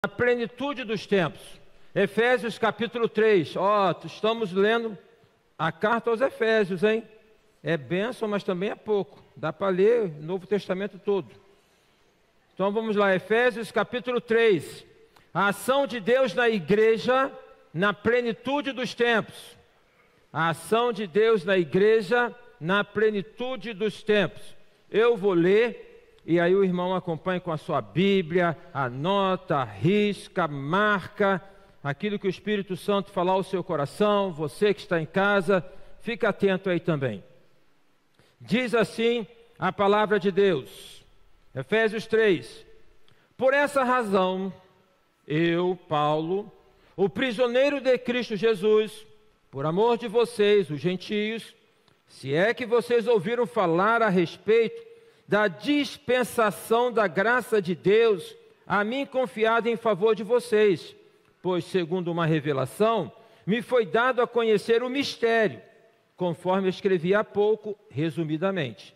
A plenitude dos tempos. Efésios capítulo 3. Estamos lendo a carta aos Efésios, hein? É bênção, mas também é pouco. Dá para ler o Novo Testamento todo. Então vamos lá, Efésios capítulo 3. A ação de Deus na igreja na plenitude dos tempos. A ação de Deus na igreja na plenitude dos tempos. Eu vou ler. E aí o irmão acompanha com a sua Bíblia, anota, risca, marca, aquilo que o Espírito Santo falar ao seu coração. Você que está em casa, fica atento aí também. Diz assim a palavra de Deus, Efésios 3. Por essa razão, eu, Paulo, o prisioneiro de Cristo Jesus, por amor de vocês, os gentios, se é que vocês ouviram falar a respeito da dispensação da graça de Deus, a mim confiada em favor de vocês, pois, segundo uma revelação, me foi dado a conhecer o mistério, conforme escrevi há pouco, resumidamente.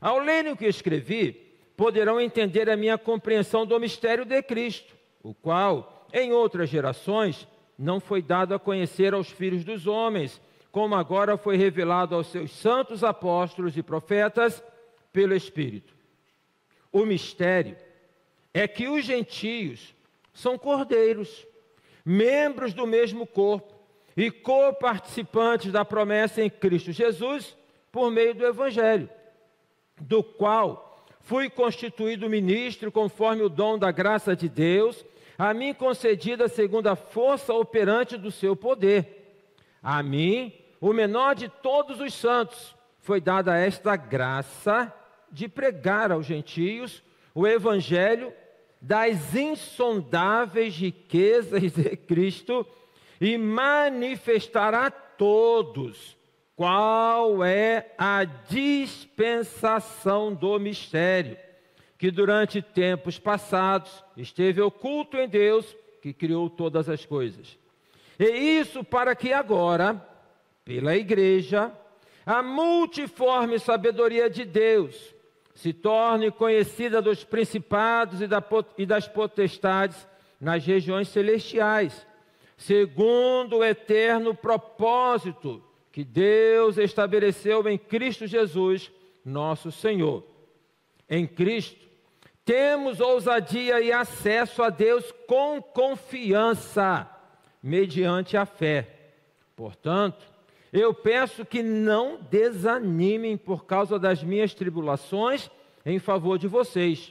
Ao lerem o que escrevi, poderão entender a minha compreensão do mistério de Cristo, o qual, em outras gerações, não foi dado a conhecer aos filhos dos homens, como agora foi revelado aos seus santos apóstolos e profetas, pelo Espírito. O mistério é que os gentios são cordeiros, membros do mesmo corpo e coparticipantes da promessa em Cristo Jesus por meio do Evangelho, do qual fui constituído ministro conforme o dom da graça de Deus, a mim concedida segundo a força operante do seu poder. A mim, o menor de todos os santos, foi dada esta graça de pregar aos gentios o evangelho das insondáveis riquezas de Cristo e manifestar a todos qual é a dispensação do mistério, que durante tempos passados esteve oculto em Deus, que criou todas as coisas. E isso para que agora, pela igreja, a multiforme sabedoria de Deus se torne conhecida dos principados e das potestades nas regiões celestiais, segundo o eterno propósito que Deus estabeleceu em Cristo Jesus, nosso Senhor. Em Cristo, temos ousadia e acesso a Deus com confiança, mediante a fé. Portanto, eu peço que não desanimem por causa das minhas tribulações em favor de vocês,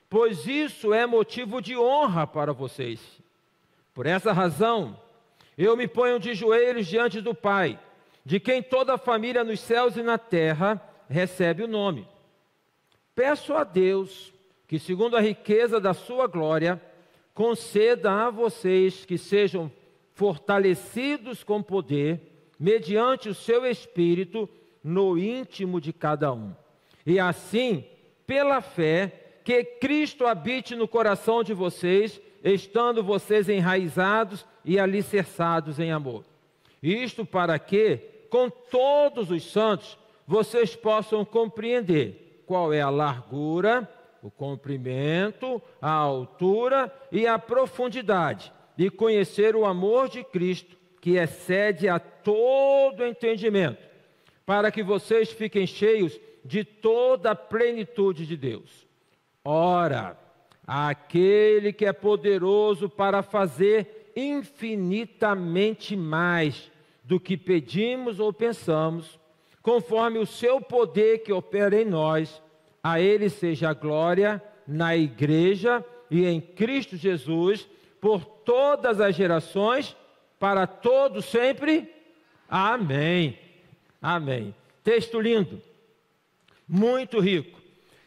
pois isso é motivo de honra para vocês. Por essa razão, eu me ponho de joelhos diante do Pai, de quem toda a família nos céus e na terra recebe o nome. Peço a Deus que, segundo a riqueza da sua glória, conceda a vocês que sejam fortalecidos com poder, mediante o seu Espírito, no íntimo de cada um. E assim, pela fé, que Cristo habite no coração de vocês, estando vocês enraizados e alicerçados em amor. Isto para que, com todos os santos, vocês possam compreender qual é a largura, o comprimento, a altura e a profundidade, e conhecer o amor de Cristo, que excede a todo entendimento, para que vocês fiquem cheios de toda a plenitude de Deus. Ora, aquele que é poderoso para fazer infinitamente mais do que pedimos ou pensamos, conforme o seu poder que opera em nós, a ele seja a glória na igreja e em Cristo Jesus, por todas as gerações, para todos sempre. Amém. Amém. Texto lindo, muito rico.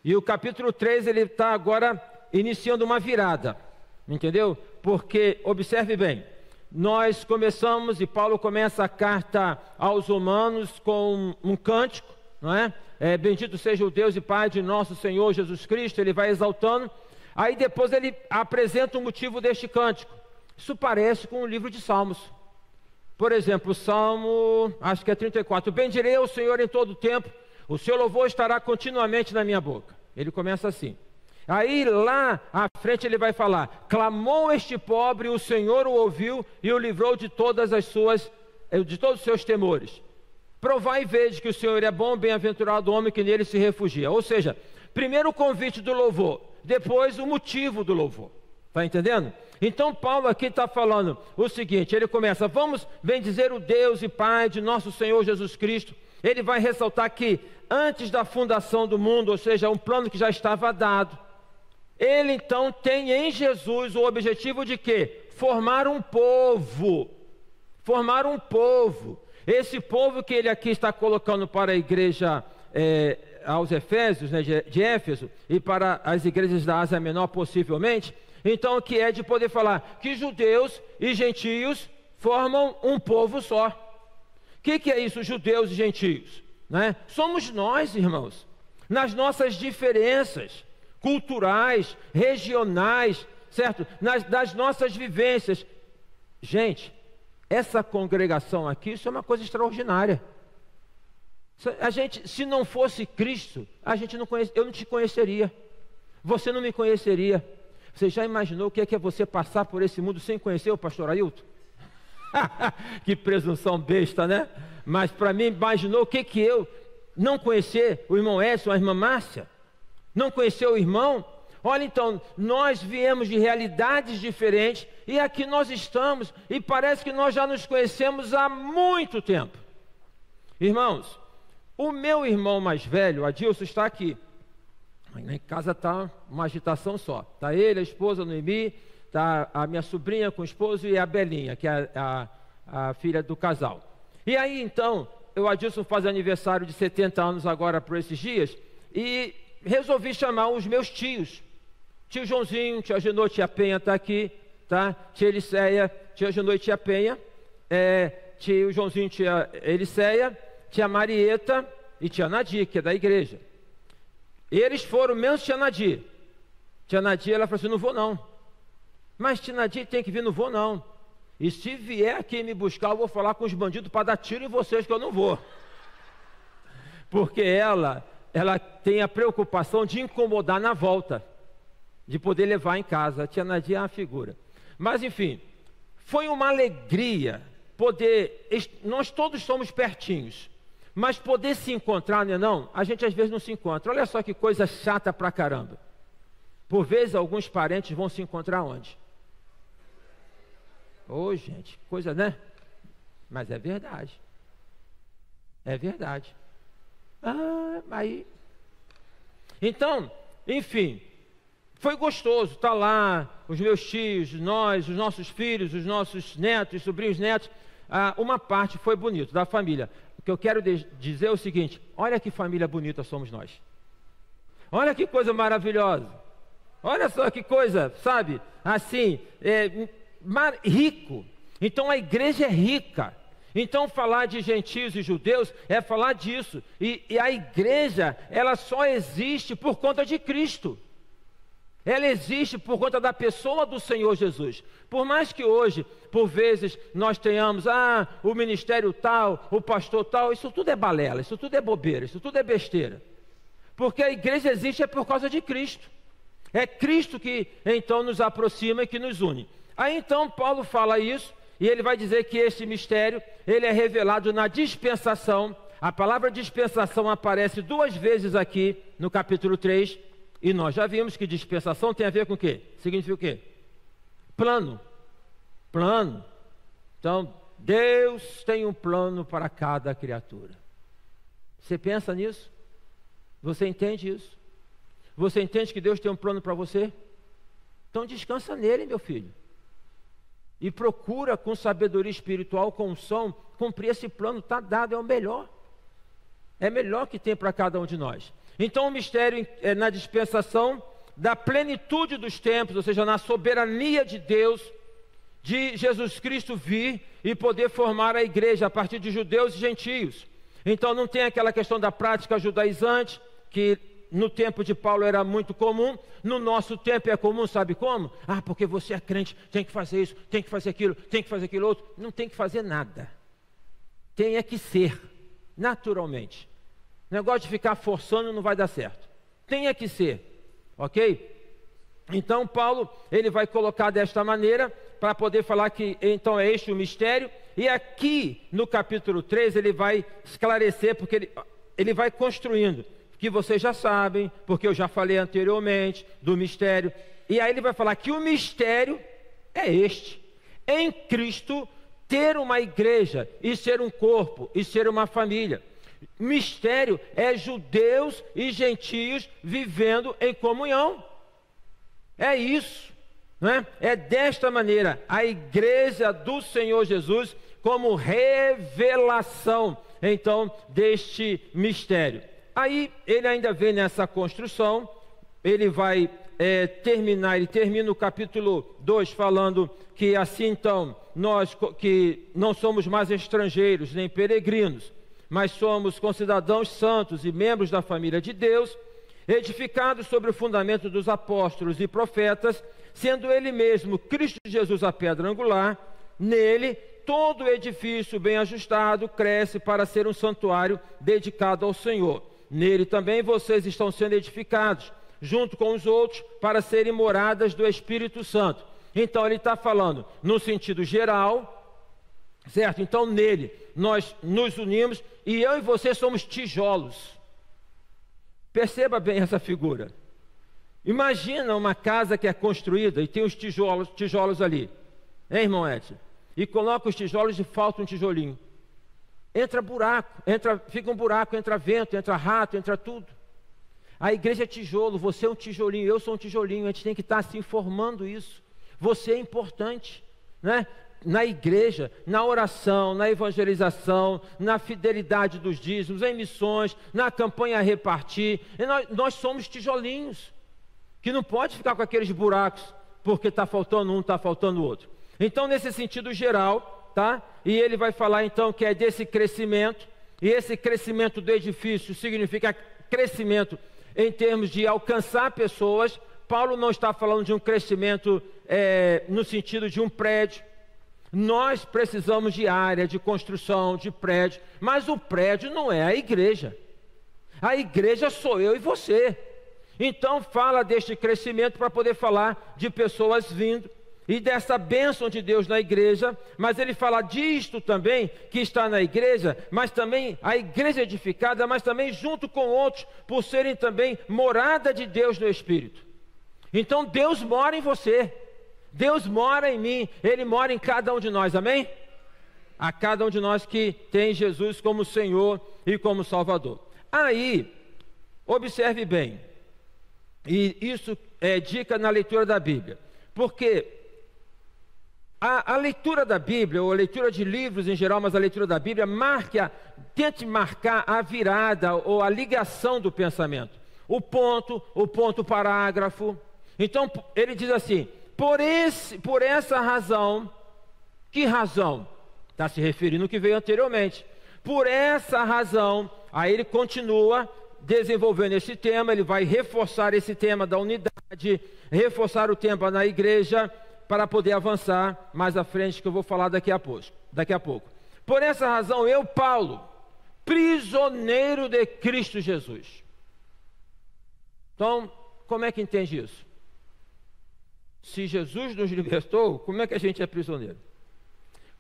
E o capítulo 3, ele está agora iniciando uma virada, entendeu? Porque, observe bem, nós começamos, e Paulo começa a carta aos Romanos com um cântico, não é? Bendito seja o Deus e Pai de nosso Senhor Jesus Cristo, ele vai exaltando. Aí depois ele apresenta o motivo deste cântico. Isso parece com o livro de Salmos. Por exemplo, o Salmo, acho que é 34. Bendirei ao Senhor em todo o tempo, o seu louvor estará continuamente na minha boca. Ele começa assim. Aí lá à frente ele vai falar: clamou este pobre, o Senhor o ouviu e o livrou de todos os seus temores. Provai e vede que o Senhor é bom, bem-aventurado o homem que nele se refugia. Ou seja, primeiro o convite do louvor, depois o motivo do louvor. Está entendendo? Então Paulo aqui está falando o seguinte, ele começa: vamos bendizer o Deus e Pai de nosso Senhor Jesus Cristo. Ele vai ressaltar que antes da fundação do mundo, ou seja, um plano que já estava dado, ele então tem em Jesus o objetivo de quê? Formar um povo. Formar um povo. Esse povo que ele aqui está colocando para a igreja aos Efésios, né, de Éfeso, e para as igrejas da Ásia Menor possivelmente, então que é de poder falar que judeus e gentios formam um povo só. O que é isso, judeus e gentios? Né? Somos nós, irmãos, nas nossas diferenças culturais, regionais, certo? Das nossas vivências. Gente, essa congregação aqui, isso é uma coisa extraordinária. A gente, se não fosse Cristo, eu não te conheceria. Você não me conheceria. Você já imaginou o que é você passar por esse mundo sem conhecer o pastor Ailton? Que presunção besta, né? Mas para mim, imaginou o que eu não conhecer o irmão Edson, a irmã Márcia? Não conhecer o irmão? Olha, então, nós viemos de realidades diferentes e aqui nós estamos e parece que nós já nos conhecemos há muito tempo. Irmãos, o meu irmão mais velho, Adilson, está aqui. Em casa está uma agitação só. Está ele, a esposa, Noemi, está a minha sobrinha com o esposo e a Belinha, que é a filha do casal. E aí, então, o Adilson faz aniversário de 70 anos agora por esses dias e resolvi chamar os meus tios. Tio Joãozinho, tia Genô, tia Penha está aqui, tá? Tia Eliceia, tia Genô e tia Penha, tio Joãozinho, tia Eliceia, tia Marieta e tia Nadir, que é da igreja. Eles foram, menos tia Nadir. Tia Nadir, ela falou assim: não vou não. Mas tia Nadir tem que vir, não vou não. E se vier aqui me buscar, eu vou falar com os bandidos para dar tiro em vocês, que eu não vou. Porque ela tem a preocupação de incomodar na volta, de poder levar em casa. A tia Nadia é uma figura. Mas enfim, foi uma alegria poder, nós todos somos pertinhos, mas poder se encontrar, né, não? A gente às vezes não se encontra. Olha só que coisa chata pra caramba. Por vezes alguns parentes vão se encontrar onde? Ô, gente, coisa, né? Mas é verdade. É verdade. Aí. Então, enfim, foi gostoso estar lá, os meus tios, nós, os nossos filhos, os nossos netos, sobrinhos netos. Uma parte foi bonito, da família. O que eu quero dizer é o seguinte: olha que família bonita somos nós. Olha que coisa maravilhosa. Olha só que coisa, sabe? Assim, rico. Então a igreja é rica. Então falar de gentios e judeus é falar disso. E a igreja, ela só existe por conta de Cristo. Ela existe por conta da pessoa do Senhor Jesus. Por mais que hoje, por vezes, nós tenhamos o ministério tal, o pastor tal, isso tudo é balela, isso tudo é bobeira, isso tudo é besteira. Porque a igreja existe é por causa de Cristo. É Cristo que então nos aproxima e que nos une. Aí então Paulo fala isso, e ele vai dizer que esse mistério, ele é revelado na dispensação. A palavra dispensação aparece 2 vezes aqui no capítulo 3, e nós já vimos que dispensação tem a ver com o quê? Significa o quê? Plano. Plano. Então, Deus tem um plano para cada criatura. Você pensa nisso? Você entende isso? Você entende que Deus tem um plano para você? Então descansa nele, meu filho. E procura com sabedoria espiritual, com unção, cumprir esse plano. Está dado, é o melhor. É melhor que tem para cada um de nós. Então o mistério é na dispensação da plenitude dos tempos, ou seja, na soberania de Deus, de Jesus Cristo vir e poder formar a igreja a partir de judeus e gentios. Então não tem aquela questão da prática judaizante, que no tempo de Paulo era muito comum, no nosso tempo é comum, sabe como? Porque você é crente, tem que fazer isso, tem que fazer aquilo, tem que fazer aquilo outro. Não tem que fazer nada. Tem que ser, naturalmente. O negócio de ficar forçando não vai dar certo. Tem que ser, ok? Então Paulo, ele vai colocar desta maneira, para poder falar que então é este o mistério, e aqui no capítulo 3 ele vai esclarecer, porque ele vai construindo, que vocês já sabem, porque eu já falei anteriormente do mistério, e aí ele vai falar que o mistério é este: em Cristo ter uma igreja, e ser um corpo, e ser uma família. Mistério é judeus e gentios vivendo em comunhão. É isso, né? É desta maneira a igreja do Senhor Jesus, como revelação então deste mistério. Aí ele ainda vem nessa construção, ele vai ele termina o capítulo 2 falando que assim então, nós que não somos mais estrangeiros nem peregrinos, mas somos concidadãos santos e membros da família de Deus, edificados sobre o fundamento dos apóstolos e profetas, sendo ele mesmo Cristo Jesus a pedra angular. Nele todo o edifício bem ajustado cresce para ser um santuário dedicado ao Senhor. Nele também vocês estão sendo edificados, junto com os outros, para serem moradas do Espírito Santo. Então ele está falando no sentido geral, certo? Então nele nós nos unimos, e eu e você somos tijolos. Perceba bem essa figura. Imagina uma casa que é construída e tem os tijolos ali, hein, irmão Edson? E coloca os tijolos e falta um tijolinho. Entra buraco, fica um buraco, entra vento, entra rato, entra tudo. A igreja é tijolo, você é um tijolinho, eu sou um tijolinho, a gente tem que estar assim formando isso. Você é importante, né? Na igreja, na oração, na evangelização, na fidelidade dos dízimos, em missões, na campanha a repartir. Nós somos tijolinhos, que não pode ficar com aqueles buracos, porque está faltando um, está faltando o outro. Então, nesse sentido geral, tá? E ele vai falar então que é desse crescimento, e esse crescimento do edifício significa crescimento em termos de alcançar pessoas. Paulo não está falando de um crescimento no sentido de um prédio. Nós precisamos de área, de construção, de prédio, mas o prédio não é a igreja. A igreja sou eu e você. Então fala deste crescimento para poder falar de pessoas vindo e dessa bênção de Deus na igreja, mas ele fala disto também, que está na igreja, mas também a igreja edificada, mas também junto com outros, por serem também morada de Deus no Espírito. Então Deus mora em você, Deus mora em mim, Ele mora em cada um de nós, amém? A cada um de nós que tem Jesus como Senhor e como Salvador. Aí, observe bem, e isso é dica na leitura da Bíblia, porque a leitura da Bíblia, ou a leitura de livros em geral, mas a leitura da Bíblia, tente marcar a virada ou a ligação do pensamento. O ponto, parágrafo. Então, ele diz assim, por essa razão, que razão? Está se referindo ao que veio anteriormente. Por essa razão, aí ele continua desenvolvendo esse tema, ele vai reforçar esse tema da unidade, reforçar o tema na igreja, para poder avançar mais à frente, que eu vou falar daqui a pouco. Por essa razão, eu, Paulo, prisioneiro de Cristo Jesus. Então, como é que entende isso? Se Jesus nos libertou, como é que a gente é prisioneiro?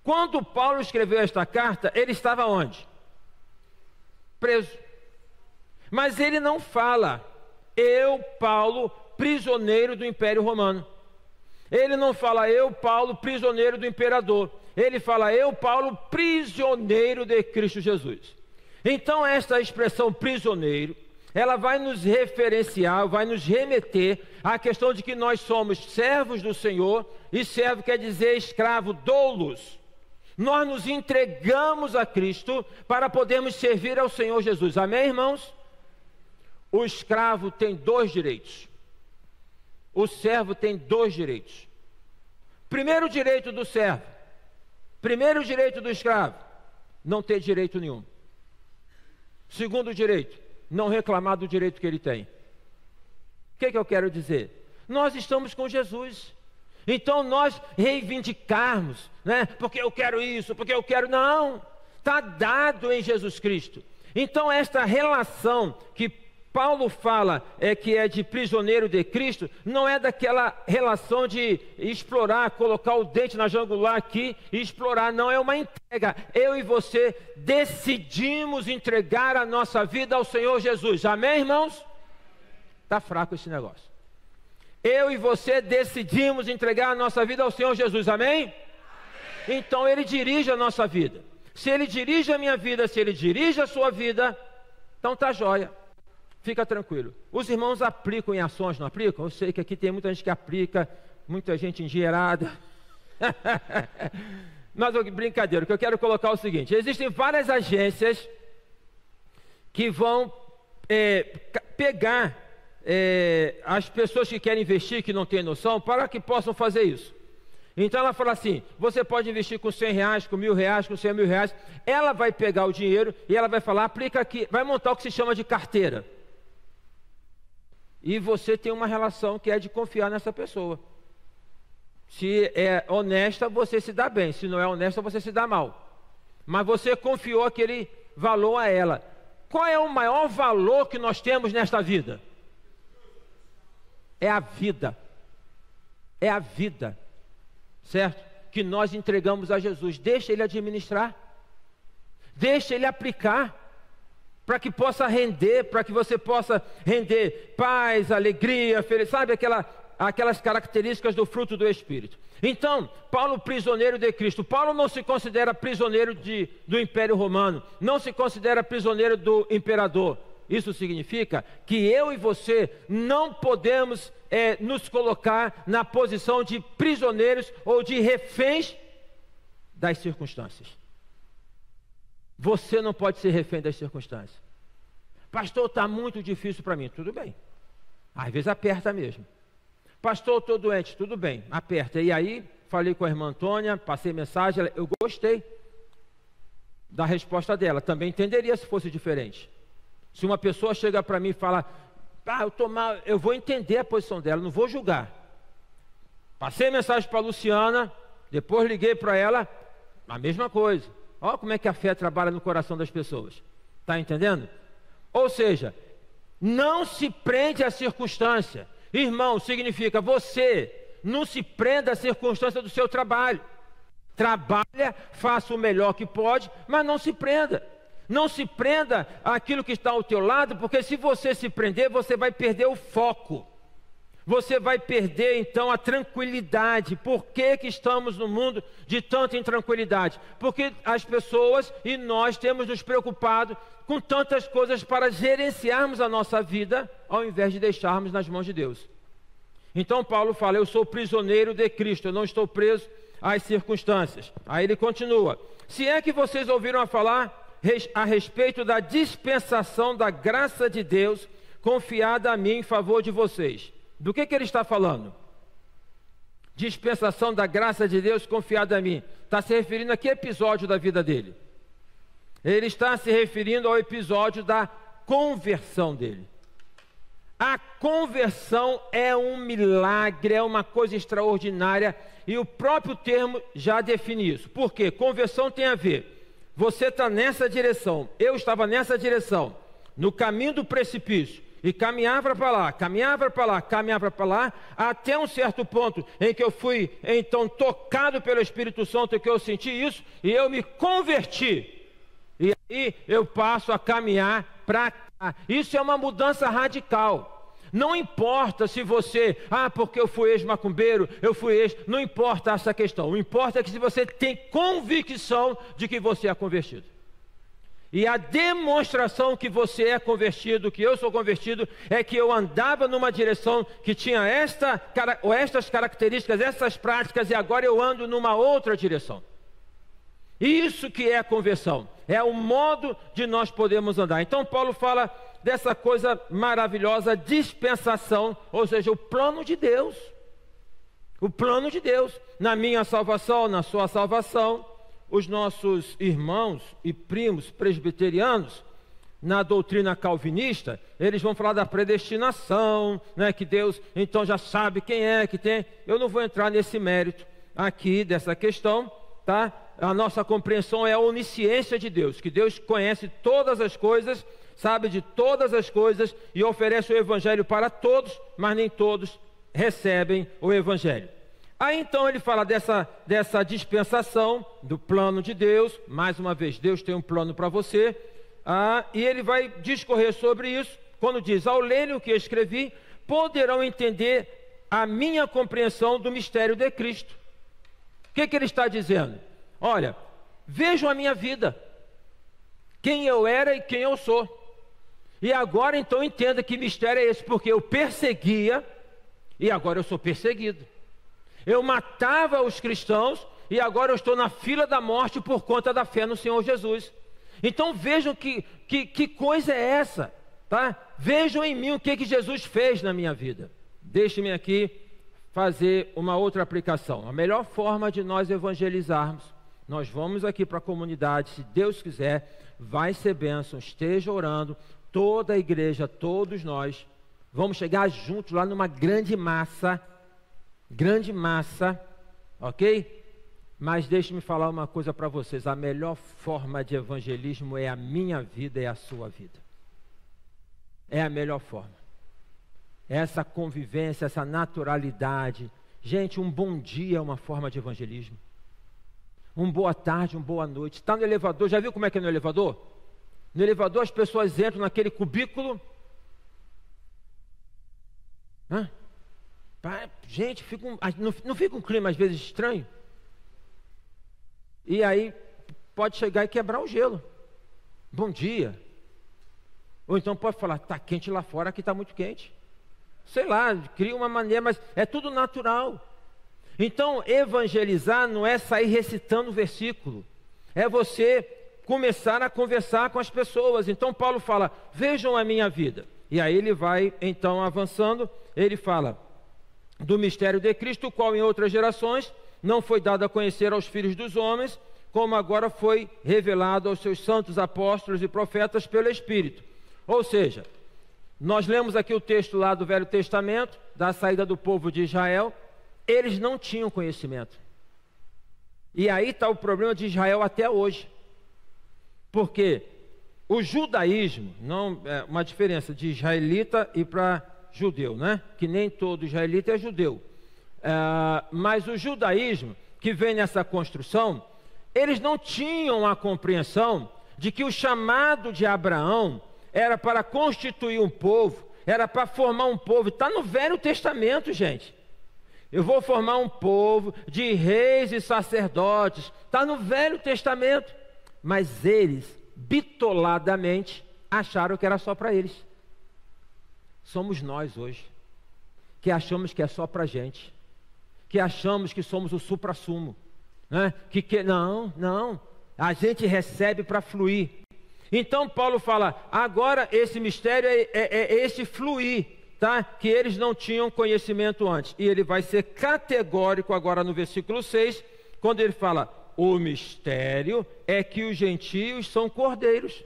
Quando Paulo escreveu esta carta, ele estava onde? Preso. Mas ele não fala, eu, Paulo, prisioneiro do Império Romano. Ele não fala, eu, Paulo, prisioneiro do imperador. Ele fala, eu, Paulo, prisioneiro de Cristo Jesus. Então, esta expressão prisioneiro, ela vai nos referenciar, vai nos remeter à questão de que nós somos servos do Senhor, e servo quer dizer escravo, doulos. Nós nos entregamos a Cristo para podermos servir ao Senhor Jesus. Amém, irmãos? O escravo tem 2 direitos. O servo tem 2 direitos. Primeiro direito do servo, primeiro direito do escravo, não ter direito nenhum. Segundo direito, não reclamar do direito que ele tem. O que eu quero dizer? Nós estamos com Jesus. Então nós reivindicarmos, né? Porque eu quero isso, porque eu quero... Não, está dado em Jesus Cristo. Então esta relação que Paulo fala que é de prisioneiro de Cristo, não é daquela relação de explorar, colocar o dente na jangular aqui e explorar, não, é uma entrega. Eu e você decidimos entregar a nossa vida ao Senhor Jesus, amém, irmãos? Está fraco esse negócio. Eu e você decidimos entregar a nossa vida ao Senhor Jesus, amém? Então Ele dirige a nossa vida. Se Ele dirige a minha vida, se Ele dirige a sua vida, então está jóia. Fica tranquilo. Os irmãos aplicam em ações, não aplicam? Eu sei que aqui tem muita gente que aplica, muita gente engenheirada. Mas brincadeira, o que eu quero colocar é o seguinte: existem várias agências que vão pegar as pessoas que querem investir, que não têm noção, para que possam fazer isso. Então ela fala assim: você pode investir com 100 reais, com 1.000 reais, com 100 mil reais. Ela vai pegar o dinheiro e ela vai falar, aplica aqui, vai montar o que se chama de carteira. E você tem uma relação que é de confiar nessa pessoa. Se é honesta, você se dá bem. Se não é honesta, você se dá mal. Mas você confiou aquele valor a ela. Qual é o maior valor que nós temos nesta vida? É a vida. É a vida. Certo? Que nós entregamos a Jesus. Deixa Ele administrar. Deixa Ele aplicar. Para que possa render, para que você possa render paz, alegria, felicidade, sabe aquelas características do fruto do Espírito. Então, Paulo, prisioneiro de Cristo. Paulo não se considera prisioneiro do Império Romano, não se considera prisioneiro do imperador. Isso significa que eu e você não podemos nos colocar na posição de prisioneiros ou de reféns das circunstâncias. Você não pode ser refém das circunstâncias. Pastor, está muito difícil para mim. Tudo bem. Às vezes aperta mesmo. Pastor, estou doente. Tudo bem, aperta. E aí, falei com a irmã Antônia, passei mensagem, eu gostei da resposta dela. Também entenderia se fosse diferente. Se uma pessoa chega para mim e fala, eu estou mal, eu vou entender a posição dela, não vou julgar. Passei mensagem para a Luciana, depois liguei para ela, a mesma coisa. Olha como é que a fé trabalha no coração das pessoas. Está entendendo? Ou seja, não se prende à circunstância. Irmão, significa você não se prenda à circunstância do seu trabalho. Trabalha, faça o melhor que pode, mas não se prenda. Não se prenda àquilo que está ao teu lado, porque se você se prender, você vai perder o foco. Você vai perder então a tranquilidade. Por que estamos no mundo de tanta intranquilidade? Porque as pessoas e nós temos nos preocupado com tantas coisas para gerenciarmos a nossa vida, ao invés de deixarmos nas mãos de Deus. Então Paulo fala, eu sou prisioneiro de Cristo, eu não estou preso às circunstâncias. Aí ele continua, se é que vocês ouviram falar a respeito da dispensação da graça de Deus confiada a mim em favor de vocês. Do que ele está falando? Dispensação da graça de Deus confiada a mim. Está se referindo a que episódio da vida dele? Ele está se referindo ao episódio da conversão dele. A conversão é um milagre, é uma coisa extraordinária, e o próprio termo já define isso. Por quê? Conversão tem a ver, você está nessa direção, eu estava nessa direção, no caminho do precipício, e caminhava para lá, caminhava para lá, caminhava para lá, até um certo ponto em que eu fui então tocado pelo Espírito Santo, que eu senti isso, e eu me converti. E aí eu passo a caminhar para cá. Isso é uma mudança radical. Não importa se você, porque eu fui ex-macumbeiro, eu fui ex, não importa essa questão. O importa é que se você tem convicção de que você é convertido. E a demonstração que você é convertido, que eu sou convertido, é que eu andava numa direção que tinha estas características, essas práticas, e agora eu ando numa outra direção. Isso que é a conversão, é o modo de nós podermos andar. Então Paulo fala dessa coisa maravilhosa, dispensação, ou seja, o plano de Deus. O plano de Deus, na minha salvação, na sua salvação. Os nossos irmãos e primos presbiterianos, na doutrina calvinista, eles vão falar da predestinação, né, que Deus então já sabe quem é que tem. Eu não vou entrar nesse mérito aqui dessa questão, tá? A nossa compreensão é a onisciência de Deus, que Deus conhece todas as coisas, sabe de todas as coisas e oferece o evangelho para todos, mas nem todos recebem o evangelho. Aí então ele fala dessa dispensação do plano de Deus. Mais uma vez, Deus tem um plano para você, e ele vai discorrer sobre isso, quando diz: ao lerem o que escrevi, poderão entender a minha compreensão do mistério de Cristo. O que ele está dizendo? Olha, vejam a minha vida, quem eu era e quem eu sou, e agora então entenda que mistério é esse, porque eu perseguia, e agora eu sou perseguido. Eu matava os cristãos e agora eu estou na fila da morte por conta da fé no Senhor Jesus. Então vejam que coisa é essa, tá? Vejam em mim o que Jesus fez na minha vida. Deixe-me aqui fazer uma outra aplicação. A melhor forma de nós evangelizarmos, nós vamos aqui para a comunidade, se Deus quiser, vai ser bênção, esteja orando, toda a igreja, todos nós, vamos chegar juntos lá numa grande massa, ok? Mas deixe-me falar uma coisa para vocês: a melhor forma de evangelismo é a minha vida e a sua vida. É a melhor forma. Essa convivência, essa naturalidade. Gente, um bom dia é uma forma de evangelismo. Um boa tarde, uma boa noite. Está no elevador, já viu como é que é no elevador? No elevador as pessoas entram naquele cubículo. Gente, não fica um clima às vezes estranho? E aí pode chegar e quebrar o gelo. Bom dia. Ou então pode falar: está quente lá fora, aqui está muito quente. Sei lá, cria uma maneira, mas é tudo natural. Então evangelizar não é sair recitando o versículo, é você começar a conversar com as pessoas. Então Paulo fala: vejam a minha vida. E aí ele vai então avançando, ele fala do mistério de Cristo, o qual em outras gerações não foi dado a conhecer aos filhos dos homens, como agora foi revelado aos seus santos apóstolos e profetas pelo Espírito. Ou seja, nós lemos aqui o texto lá do Velho Testamento, da saída do povo de Israel. Eles não tinham conhecimento. E aí está o problema de Israel até hoje. Porque o judaísmo, não é uma diferença de israelita e para judeu, né? Que nem todo israelita é judeu. Mas o judaísmo, que vem nessa construção, eles não tinham a compreensão de que o chamado de Abraão era para constituir um povo, era para formar um povo. Está no Velho Testamento, gente. Eu vou formar um povo de reis e sacerdotes. Está no Velho Testamento. Mas eles, bitoladamente, acharam que era só para eles. Somos nós hoje, que achamos que é só para a gente, que achamos que somos o supra-sumo, né? Não, a gente recebe para fluir. Então Paulo fala: agora esse mistério é esse fluir, tá? Que eles não tinham conhecimento antes. E ele vai ser categórico agora no versículo 6, quando ele fala: o mistério é que os gentios são cordeiros.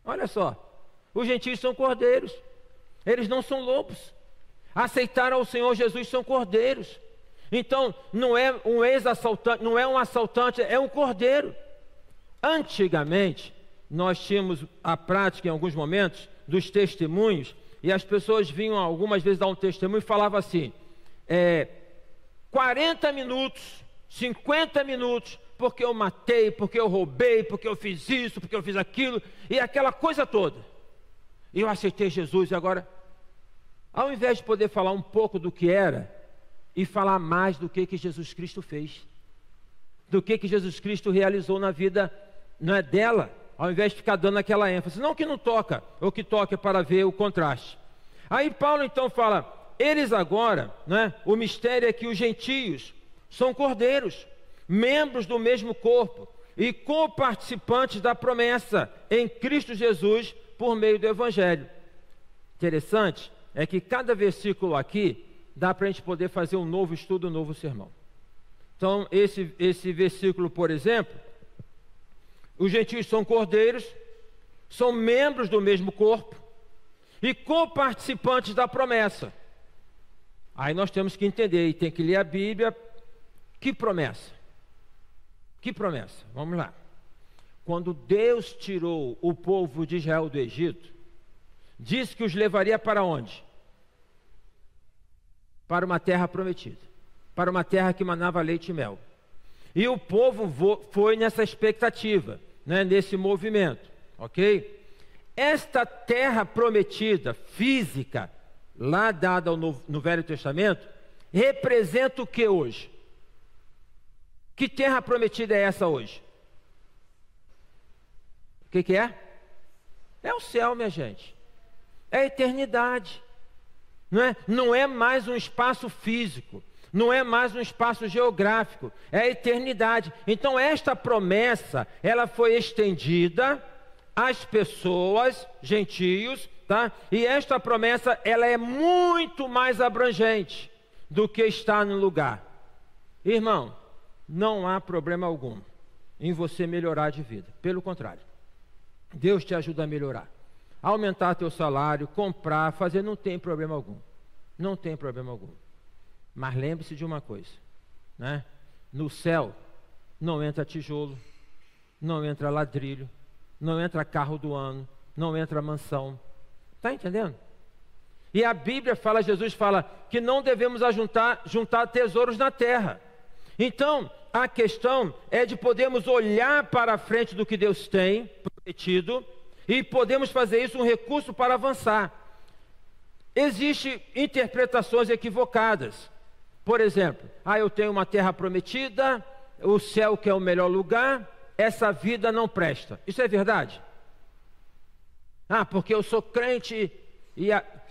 Olha só, os gentios são cordeiros, eles não são lobos. Aceitaram ao Senhor Jesus, são cordeiros. Então não é um ex-assaltante, não é um assaltante, é um cordeiro. Antigamente nós tínhamos a prática em alguns momentos dos testemunhos, e as pessoas vinham algumas vezes dar um testemunho e falavam assim: 40 minutos, 50 minutos, porque eu matei, porque eu roubei, porque eu fiz isso, porque eu fiz aquilo, e aquela coisa toda. E eu aceitei Jesus. E agora, ao invés de poder falar um pouco do que era, e falar mais do que Jesus Cristo fez, do que Jesus Cristo realizou na vida, não é dela, ao invés de ficar dando aquela ênfase, não que não toca, ou que toca para ver o contraste. Aí Paulo então fala: eles agora, né, o mistério é que os gentios são cordeiros, membros do mesmo corpo e coparticipantes da promessa em Cristo Jesus por meio do Evangelho. Interessante é que cada versículo aqui dá para a gente poder fazer um novo estudo, um novo sermão. Então esse versículo, por exemplo: os gentios são cordeiros, são membros do mesmo corpo e coparticipantes da promessa. Aí nós temos que entender e tem que ler a Bíblia. Que promessa? Que promessa? Vamos lá. quando Deus tirou o povo de Israel do Egito, disse que os levaria para onde? Para uma terra prometida, para uma terra que manava leite e mel. E o povo foi nessa expectativa, né, nesse movimento, ok? Esta terra prometida, física, lá dada no Velho Testamento, representa o que hoje? Que terra prometida é essa hoje? O que é? É o céu, minha gente. É a eternidade. Não é mais um espaço físico, não é mais um espaço geográfico, é a eternidade. Então esta promessa, ela foi estendida às pessoas, gentios, tá? E esta promessa, ela é muito mais abrangente do que está no lugar. Irmão, não há problema algum em você melhorar de vida, pelo contrário, Deus te ajuda a melhorar. Aumentar teu salário, comprar, fazer, não tem problema algum. Não tem problema algum. Mas lembre-se de uma coisa, né? No céu não entra tijolo, não entra ladrilho, não entra carro do ano, não entra mansão. Está entendendo? E a Bíblia fala, Jesus fala, que não devemos juntar tesouros na terra. Então, a questão é de podermos olhar para a frente do que Deus tem prometido, e podemos fazer isso um recurso para avançar. Existem interpretações equivocadas. Por exemplo, eu tenho uma terra prometida, o céu que é o melhor lugar, essa vida não presta. Isso é verdade? Porque eu sou crente e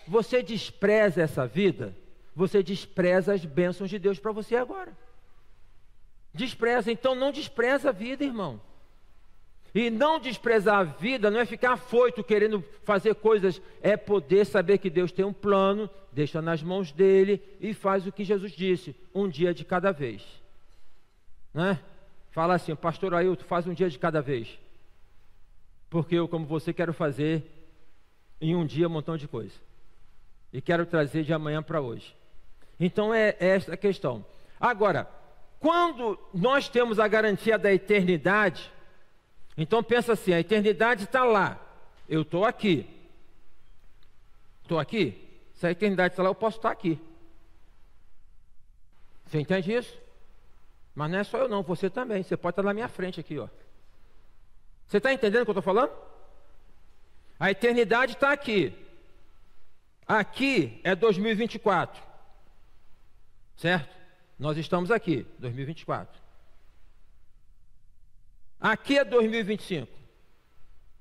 você despreza essa vida, você despreza as bênçãos de Deus para você agora. Despreza, então não despreza a vida, irmão. E não desprezar a vida não é ficar afoito querendo fazer coisas, é poder saber que Deus tem um plano, deixa nas mãos dele e faz o que Jesus disse, um dia de cada vez. Né? Fala assim, pastor Ailton, faz um dia de cada vez. Porque eu, como você, quero fazer em um dia um montão de coisa. E quero trazer de amanhã para hoje. Então é esta a questão. Agora, quando nós temos a garantia da eternidade, então pensa assim, a eternidade está lá, eu estou aqui. Estou aqui? Se a eternidade está lá, eu posso estar aqui. Você entende isso? Mas não é só eu não, você também, você pode estar na minha frente aqui, ó. Você está entendendo o que eu estou falando? A eternidade está aqui. Aqui é 2024. Certo? Nós estamos aqui, 2024. Aqui é 2025.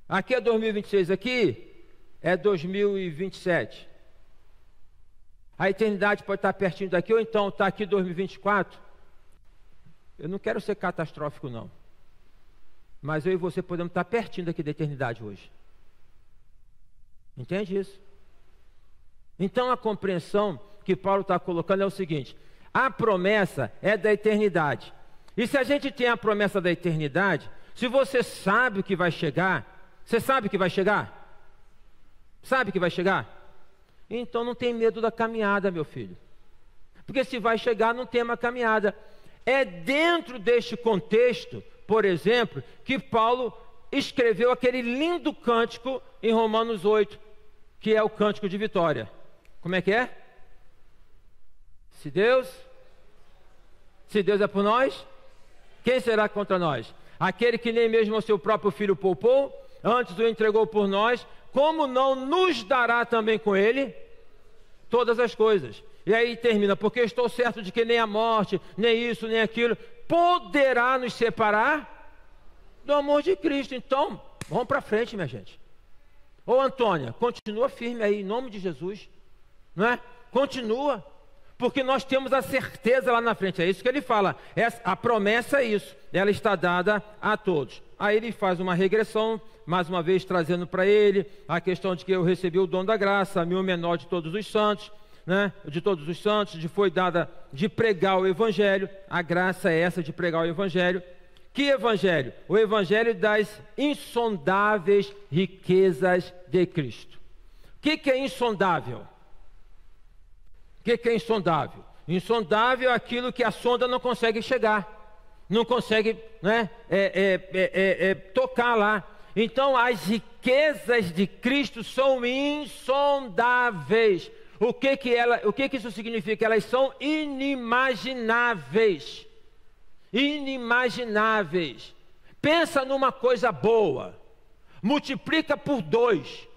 Aqui é 2026. Aqui é 2027. A eternidade pode estar pertinho daqui, ou então está aqui 2024. Eu não quero ser catastrófico, não. Mas eu e você podemos estar pertinho daqui da eternidade hoje. Entende isso? Então a compreensão que Paulo está colocando é o seguinte: a promessa é da eternidade. E se a gente tem a promessa da eternidade, se você sabe o que vai chegar, você sabe que vai chegar? Sabe que vai chegar? Então não tem medo da caminhada, meu filho. Porque se vai chegar, não tem uma caminhada. É dentro deste contexto, por exemplo, que Paulo escreveu aquele lindo cântico em Romanos 8, que é o cântico de vitória. Como é que é? Se Deus é por nós, quem será contra nós? Aquele que nem mesmo o seu próprio filho poupou, antes o entregou por nós, como não nos dará também com ele todas as coisas? E aí termina, porque estou certo de que nem a morte, nem isso, nem aquilo, poderá nos separar do amor de Cristo. Então, vamos para frente, minha gente. Ô Antônia, continua firme aí, em nome de Jesus, não é? Continua. Porque nós temos a certeza lá na frente, é isso que ele fala, a promessa é isso, ela está dada a todos. Aí ele faz uma regressão, mais uma vez trazendo para ele a questão de que eu recebi o dom da graça, a mim o menor de todos os santos, né? De todos os santos, foi dada de pregar o evangelho, a graça é essa de pregar o evangelho. Que evangelho? O evangelho das insondáveis riquezas de Cristo. O que é insondável? O que é insondável? Insondável é aquilo que a sonda não consegue chegar. não consegue, né, tocar lá. Então as riquezas de Cristo são insondáveis. O que isso significa? Elas são inimagináveis. Inimagináveis. Pensa numa coisa boa, multiplica por 2,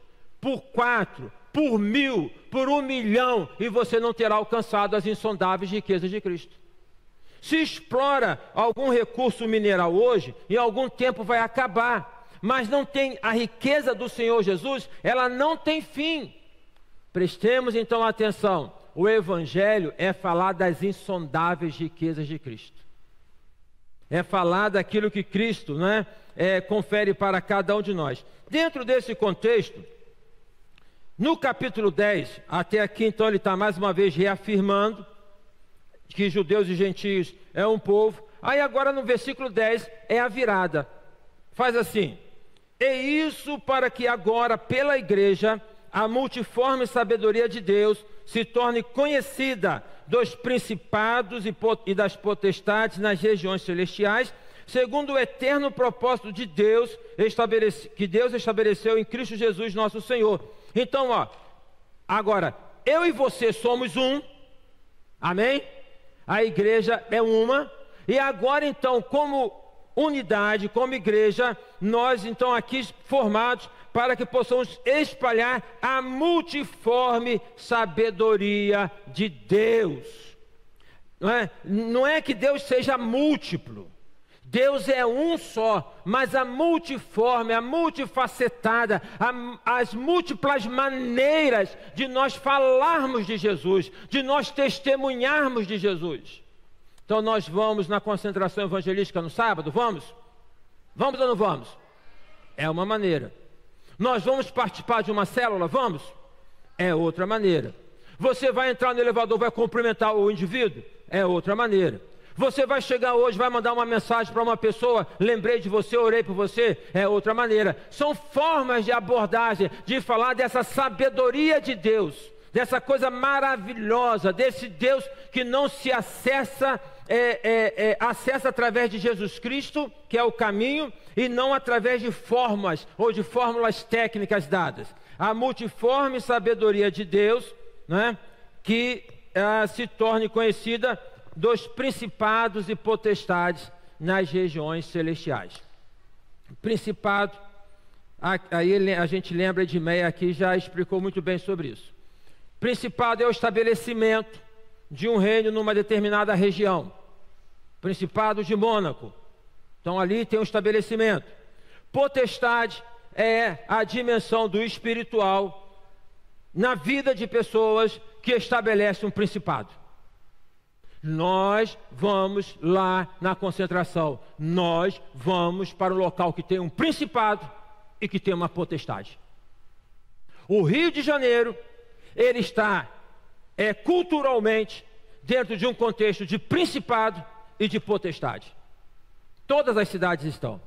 por 4, por 1000, por 1 milhão, e você não terá alcançado as insondáveis riquezas de Cristo. Se explora algum recurso mineral hoje, em algum tempo vai acabar, mas não tem a riqueza do Senhor Jesus, ela não tem fim. Prestemos então atenção, o Evangelho é falar das insondáveis riquezas de Cristo. É falar daquilo que Cristo, né, confere para cada um de nós. Dentro desse contexto, no capítulo 10, até aqui então ele está mais uma vez reafirmando que judeus e gentios é um povo. Aí agora no versículo 10 é a virada. Faz assim: e isso para que agora pela igreja a multiforme sabedoria de Deus se torne conhecida dos principados e das potestades nas regiões celestiais, segundo o eterno propósito de Deus, que Deus estabeleceu em Cristo Jesus nosso Senhor. Então, agora, eu e você somos um, amém? A igreja é uma, e agora então, como unidade, como igreja, nós então aqui formados para que possamos espalhar a multiforme sabedoria de Deus. Não é que Deus seja múltiplo. Deus é um só, mas a multiforme, a multifacetada, as múltiplas maneiras de nós falarmos de Jesus, de nós testemunharmos de Jesus. Então nós vamos na concentração evangelística no sábado, vamos? Vamos ou não vamos? É uma maneira. Nós vamos participar de uma célula, vamos? É outra maneira. Você vai entrar no elevador, vai cumprimentar o indivíduo? É outra maneira. Você vai chegar hoje, vai mandar uma mensagem para uma pessoa, lembrei de você, orei por você, é outra maneira. São formas de abordagem, de falar dessa sabedoria de Deus, dessa coisa maravilhosa, desse Deus que não se acessa, acessa através de Jesus Cristo, que é o caminho, e não através de formas ou de fórmulas técnicas dadas. A multiforme sabedoria de Deus, né, que se torne conhecida dos principados e potestades nas regiões celestiais. Principado, aí a gente lembra de Meia aqui, já explicou muito bem sobre isso. Principado é o estabelecimento de um reino numa determinada região. Principado de Mônaco. Então ali tem um estabelecimento. Potestade é a dimensão do espiritual na vida de pessoas que estabelece um principado. Nós vamos lá na concentração, nós vamos para o local que tem um principado e que tem uma potestade. O Rio de Janeiro, ele está culturalmente dentro de um contexto de principado e de potestade. Todas as cidades estão.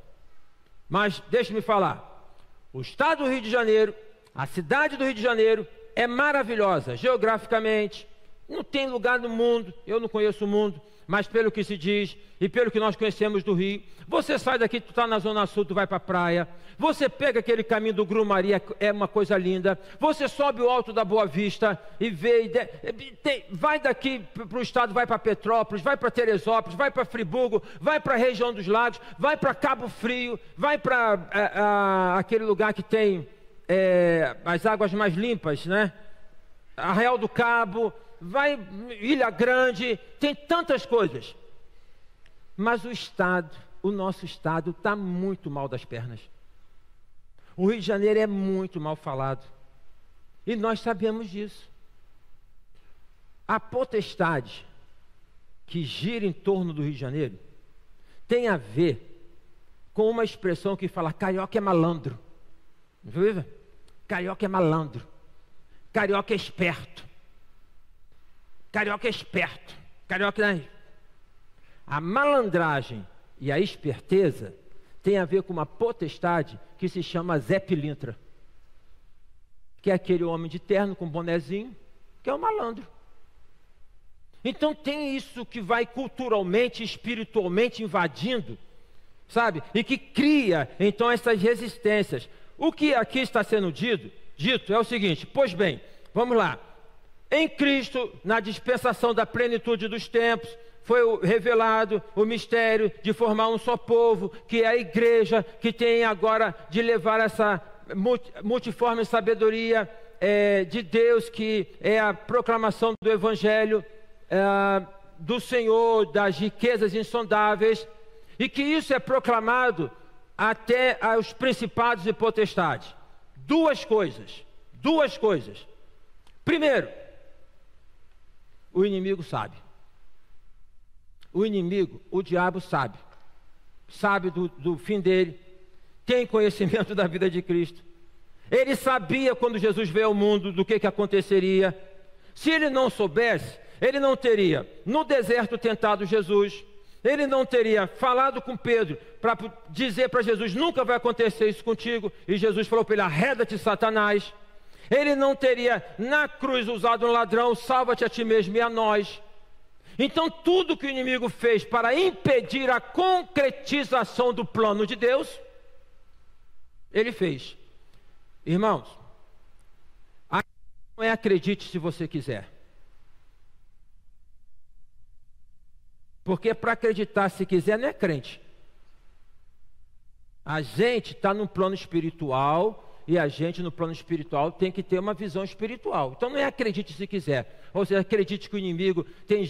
Mas deixe-me falar, o estado do Rio de Janeiro, a cidade do Rio de Janeiro é maravilhosa geograficamente. Não tem lugar no mundo, eu não conheço o mundo, mas pelo que se diz e pelo que nós conhecemos do Rio, você sai daqui, tu está na Zona Sul, tu vai para a praia, você pega aquele caminho do Grumari, é uma coisa linda, você sobe o alto da Boa Vista e vê, vai daqui para o estado, vai para Petrópolis, vai para Teresópolis, vai para Friburgo, vai para a região dos lagos, vai para Cabo Frio, vai para aquele lugar que tem as águas mais limpas, né? Arraial do Cabo, vai Ilha Grande, tem tantas coisas. Mas o nosso estado está muito mal das pernas. O Rio de Janeiro é muito mal falado. E nós sabemos disso. A potestade que gira em torno do Rio de Janeiro tem a ver com uma expressão que fala carioca é malandro. Viu? Carioca é malandro. Carioca é esperto. Carioca é esperto. Carioca é... A malandragem e a esperteza tem a ver com uma potestade que se chama Zé Pilintra, que é aquele homem de terno com bonezinho, que é um malandro. Então tem isso que vai culturalmente, espiritualmente invadindo, sabe? E que cria, então, essas resistências. O que aqui está sendo dito é o seguinte: pois bem, vamos lá. Em Cristo, na dispensação da plenitude dos tempos, foi revelado o mistério de formar um só povo, que é a igreja, que tem agora de levar essa multiforme sabedoria de Deus, que é a proclamação do Evangelho do Senhor, das riquezas insondáveis, e que isso é proclamado até aos principados e potestades. Duas coisas. Primeiro, o inimigo sabe. O inimigo, o diabo sabe do fim dele, tem conhecimento da vida de Cristo. Ele sabia quando Jesus veio ao mundo do que aconteceria. Se ele não soubesse, ele não teria no deserto tentado Jesus, ele não teria falado com Pedro para dizer para Jesus: nunca vai acontecer isso contigo, e Jesus falou para ele: arreda-te, Satanás. Ele não teria na cruz usado um ladrão: salva-te a ti mesmo e a nós. Então tudo que o inimigo fez para impedir a concretização do plano de Deus, ele fez. Irmãos, não é acredite se você quiser. Porque para acreditar se quiser não é crente. A gente está no plano espiritual, e a gente no plano espiritual tem que ter uma visão espiritual. Então não é acredite se quiser. Ou seja, acredite que o inimigo... Tem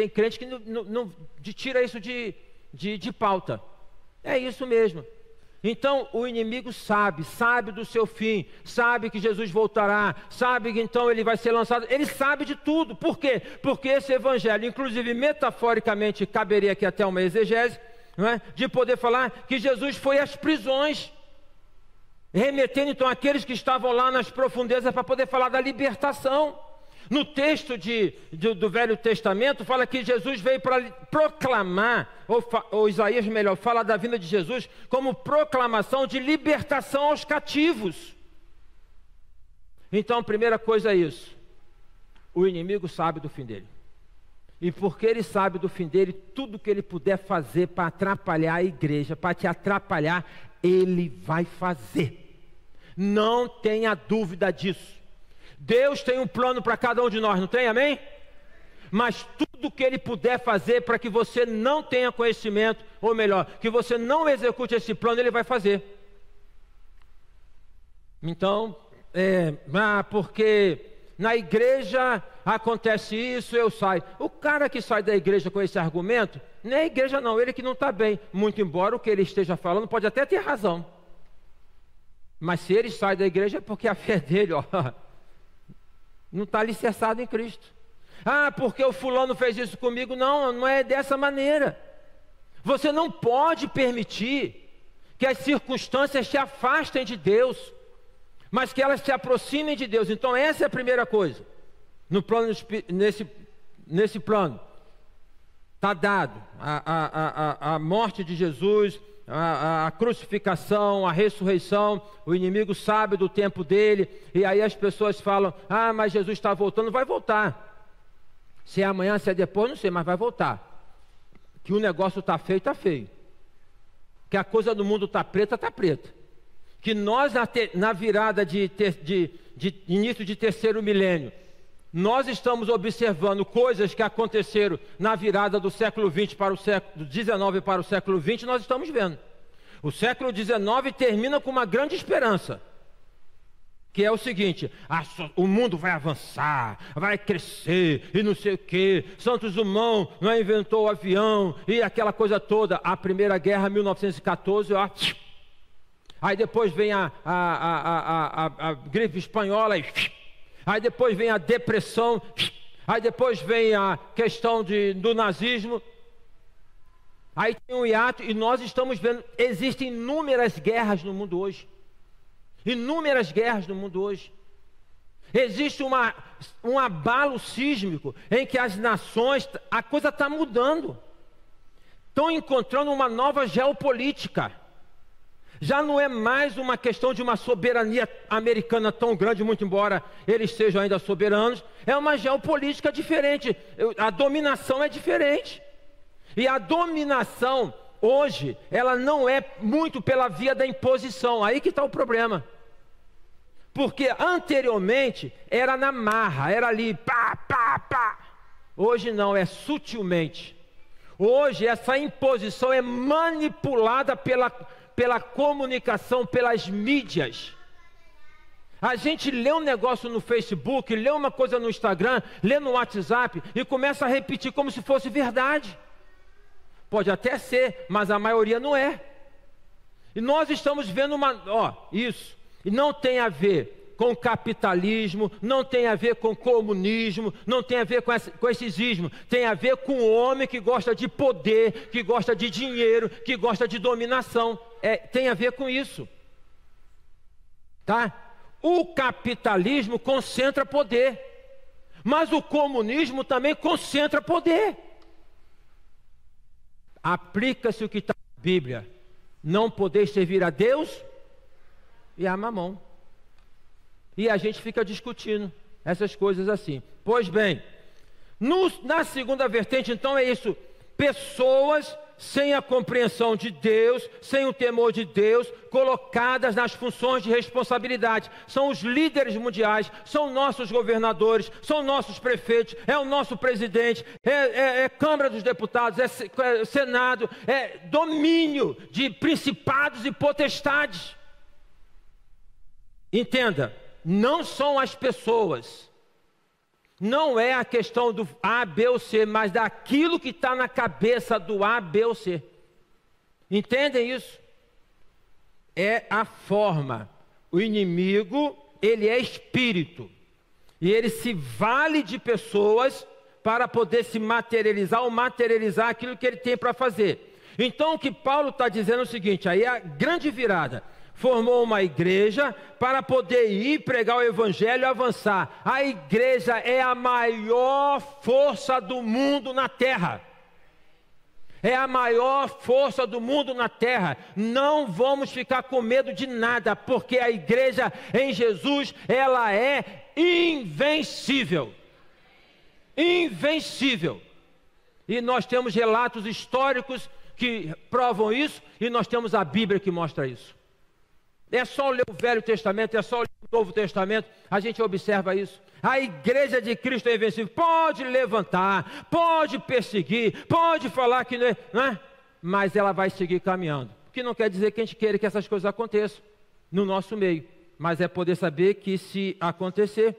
crente que não tira isso de pauta. É isso mesmo. Então o inimigo sabe do seu fim, sabe que Jesus voltará, sabe que então ele vai ser lançado, ele sabe de tudo. Por quê? Porque esse evangelho, inclusive metaforicamente, caberia aqui até uma exegese, não é? De poder falar que Jesus foi às prisões, remetendo então aqueles que estavam lá nas profundezas para poder falar da libertação. No texto do Velho Testamento fala que Jesus veio para proclamar, ou Isaías melhor, fala da vinda de Jesus como proclamação de libertação aos cativos. Então a primeira coisa é isso: o inimigo sabe do fim dele, e porque ele sabe do fim dele, tudo que ele puder fazer para atrapalhar a igreja, para te atrapalhar, ele vai fazer. Não tenha dúvida disso. Deus tem um plano para cada um de nós, não tem? Amém? Mas tudo que ele puder fazer para que você não tenha conhecimento, ou melhor, que você não execute esse plano, ele vai fazer. Então, porque na igreja acontece isso, eu saio. O cara que sai da igreja com esse argumento, não é a igreja não, ele que não está bem. Muito embora o que ele esteja falando pode até ter razão. Mas se ele sai da igreja é porque a fé dele, não está alicerçado em Cristo. Porque o fulano fez isso comigo. Não é dessa maneira. Você não pode permitir que as circunstâncias te afastem de Deus, mas que elas te aproximem de Deus. Então essa é a primeira coisa. No plano, nesse plano está dado a morte de Jesus, a crucificação, a ressurreição. O inimigo sabe do tempo dele, e aí as pessoas falam: mas Jesus está voltando. Vai voltar. Se é amanhã, se é depois, não sei, mas vai voltar. Que o negócio está feio, está feio. Que a coisa do mundo está preta, está preta. Que nós na virada de início de terceiro milênio, nós estamos observando coisas que aconteceram na virada do século XX para o século XIX para o século XX, nós estamos vendo. O século XIX termina com uma grande esperança, que é o seguinte: o mundo vai avançar, vai crescer e não sei o quê. Santos Dumont não inventou o avião e aquela coisa toda. A Primeira Guerra, 1914, aí depois vem a gripe espanhola aí depois vem a depressão, aí depois vem a questão do nazismo, aí tem um hiato, e nós estamos vendo, existem inúmeras guerras no mundo hoje, existe um abalo sísmico, em que as nações, a coisa está mudando, estão encontrando uma nova geopolítica. Já não é mais uma questão de uma soberania americana tão grande, muito embora eles sejam ainda soberanos. É uma geopolítica diferente. A dominação é diferente. E a dominação, hoje, ela não é muito pela via da imposição. Aí que está o problema. Porque anteriormente era na marra, era ali, pá, pá, pá. Hoje não, é sutilmente. Hoje essa imposição é manipulada pela comunicação, pelas mídias. A gente lê um negócio no Facebook, lê uma coisa no Instagram, lê no WhatsApp e começa a repetir como se fosse verdade. Pode até ser, mas a maioria não é. E nós estamos vendo isso. E não tem a ver com capitalismo, não tem a ver com comunismo, não tem a ver com esses ismos. Tem a ver com o homem que gosta de poder, que gosta de dinheiro, que gosta de dominação. Tem a ver com isso. Tá? O capitalismo concentra poder, mas o comunismo também concentra poder. Aplica-se o que está na Bíblia: não poder servir a Deus e a Mamon. E a gente fica discutindo essas coisas assim. Pois bem, na segunda vertente, então, é isso: pessoas sem a compreensão de Deus, sem o temor de Deus, colocadas nas funções de responsabilidade. São os líderes mundiais, são nossos governadores, são nossos prefeitos, é o nosso presidente, é Câmara dos Deputados, é Senado, é domínio de principados e potestades. Entenda, não são as pessoas, não é a questão do A, B ou C, mas daquilo que está na cabeça do A, B ou C. Entendem isso? É a forma. O inimigo, ele é espírito, e ele se vale de pessoas para poder se materializar ou materializar aquilo que ele tem para fazer. Então o que Paulo está dizendo é o seguinte, aí é a grande virada: formou uma igreja para poder ir pregar o evangelho e avançar. A igreja é a maior força do mundo na terra. É a maior força do mundo na terra. Não vamos ficar com medo de nada, porque a igreja em Jesus, ela é invencível. Invencível. E nós temos relatos históricos que provam isso, e nós temos a Bíblia que mostra isso. É só ler o Velho Testamento, é só ler o Novo Testamento, a gente observa isso. A igreja de Cristo é invencível. Pode levantar, pode perseguir, pode falar que não é, mas ela vai seguir caminhando. O que não quer dizer que a gente queira que essas coisas aconteçam no nosso meio, mas é poder saber que se acontecer.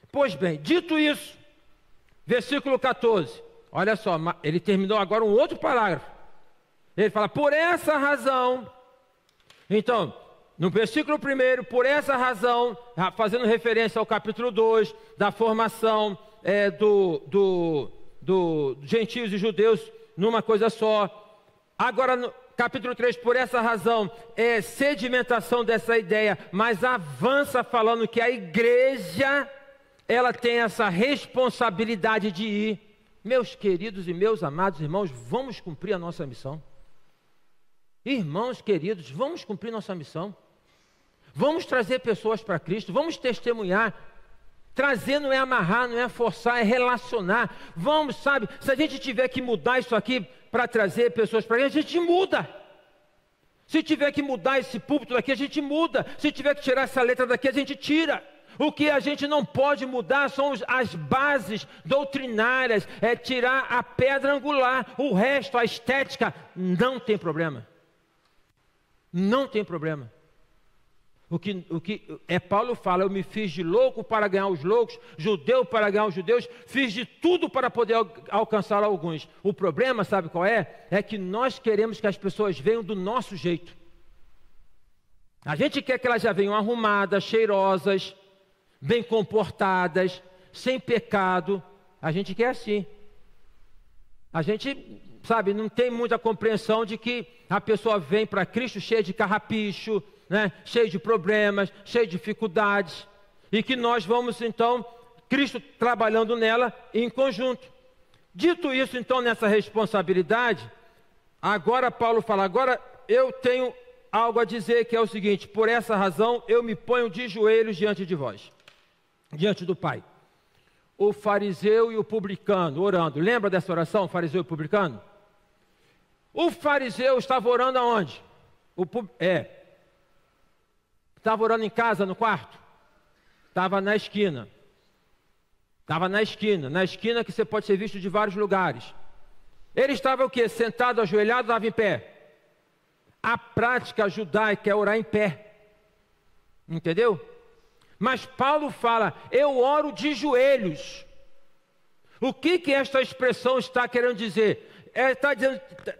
Pois bem, dito isso, versículo 14, olha só, ele terminou agora um outro parágrafo. Ele fala: por essa razão. Então, no versículo 1, por essa razão, fazendo referência ao capítulo 2, da formação do gentios e judeus numa coisa só. Agora, no capítulo 3, por essa razão, é sedimentação dessa ideia, mas avança falando que a igreja, ela tem essa responsabilidade de ir. Meus queridos e meus amados irmãos, vamos cumprir a nossa missão. Irmãos queridos, vamos cumprir nossa missão. Vamos trazer pessoas para Cristo, vamos testemunhar. Trazer não é amarrar, não é forçar, é relacionar. Vamos, sabe, se a gente tiver que mudar isso aqui para trazer pessoas para Cristo, a gente muda. Se tiver que mudar esse púlpito daqui, a gente muda. Se tiver que tirar essa letra daqui, a gente tira. O que a gente não pode mudar são as bases doutrinárias, é tirar a pedra angular. O resto, a estética, não tem problema. Não tem problema. O que Paulo fala: eu me fiz de louco para ganhar os loucos, judeu para ganhar os judeus, fiz de tudo para poder alcançar alguns. O problema, sabe qual é? É que nós queremos que as pessoas venham do nosso jeito. A gente quer que elas já venham arrumadas, cheirosas, bem comportadas, sem pecado. A gente quer assim. A gente, sabe, não tem muita compreensão de que a pessoa vem para Cristo cheia de carrapicho, né? Cheio de problemas, cheio de dificuldades, e que nós vamos então, Cristo trabalhando nela em conjunto. Dito isso então, nessa responsabilidade, agora Paulo fala: agora eu tenho algo a dizer, que é o seguinte: por essa razão eu me ponho de joelhos diante de vós, diante do Pai. O fariseu e o publicano orando. Lembra dessa oração, fariseu e publicano? O fariseu estava orando aonde? Estava orando em casa, no quarto? Estava na esquina. Estava na esquina que você pode ser visto de vários lugares. Ele estava o quê? Sentado, ajoelhado, estava em pé. A prática judaica é orar em pé. Entendeu? Mas Paulo fala, eu oro de joelhos. O que esta expressão está querendo dizer?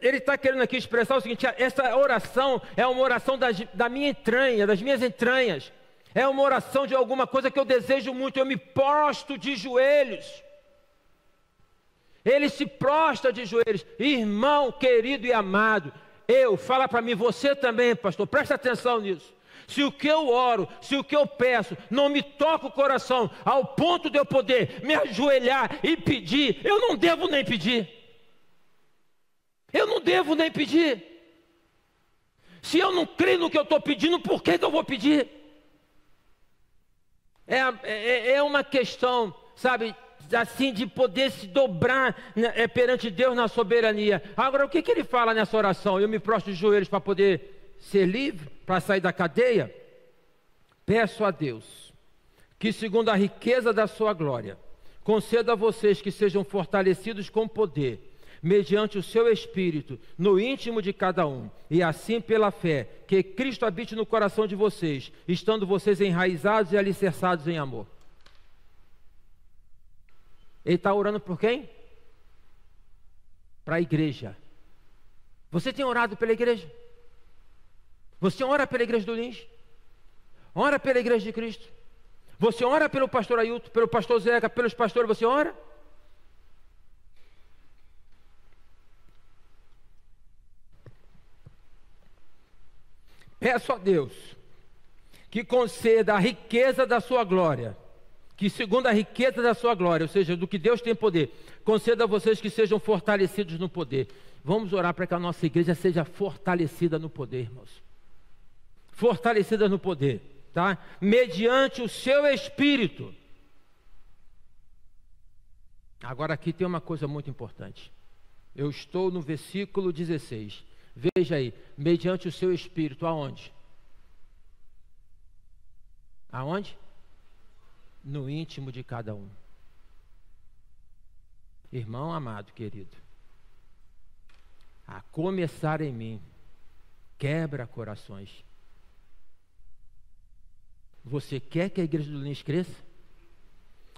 Ele está querendo aqui expressar o seguinte: essa oração é uma oração da minha entranha, das minhas entranhas. É uma oração de alguma coisa que eu desejo muito, eu me prostro de joelhos. Ele se prostra de joelhos. Irmão querido e amado, fala para mim, você também, pastor, presta atenção nisso. Se o que eu oro, se o que eu peço não me toca o coração ao ponto de eu poder me ajoelhar e pedir, eu não devo nem pedir. Eu não devo nem pedir. Se eu não creio no que eu estou pedindo, por que eu vou pedir? É uma questão, sabe, assim, de poder se dobrar perante Deus na soberania. Agora, o que ele fala nessa oração? Eu me prostro de joelhos para poder ser livre, para sair da cadeia? Peço a Deus que, segundo a riqueza da sua glória, conceda a vocês que sejam fortalecidos com poder, mediante o seu Espírito, no íntimo de cada um, e assim pela fé, que Cristo habite no coração de vocês, estando vocês enraizados e alicerçados em amor. Ele está orando por quem? Para a igreja. Você tem orado pela igreja? Você ora pela igreja do Lins? Ora pela igreja de Cristo? Você ora pelo pastor Ailton, pelo pastor Zeca, pelos pastores, você ora? Peço a Deus que conceda a riqueza da sua glória, que segundo a riqueza da sua glória, ou seja, do que Deus tem poder, conceda a vocês que sejam fortalecidos no poder. Vamos orar para que a nossa igreja seja fortalecida no poder, irmãos. Fortalecida no poder, tá? Mediante o seu Espírito. Agora aqui tem uma coisa muito importante. Eu estou no versículo 16. Veja aí, mediante o seu Espírito, aonde? Aonde? No íntimo de cada um. Irmão amado, querido, a começar em mim, quebra corações. Você quer que a igreja do Lins cresça?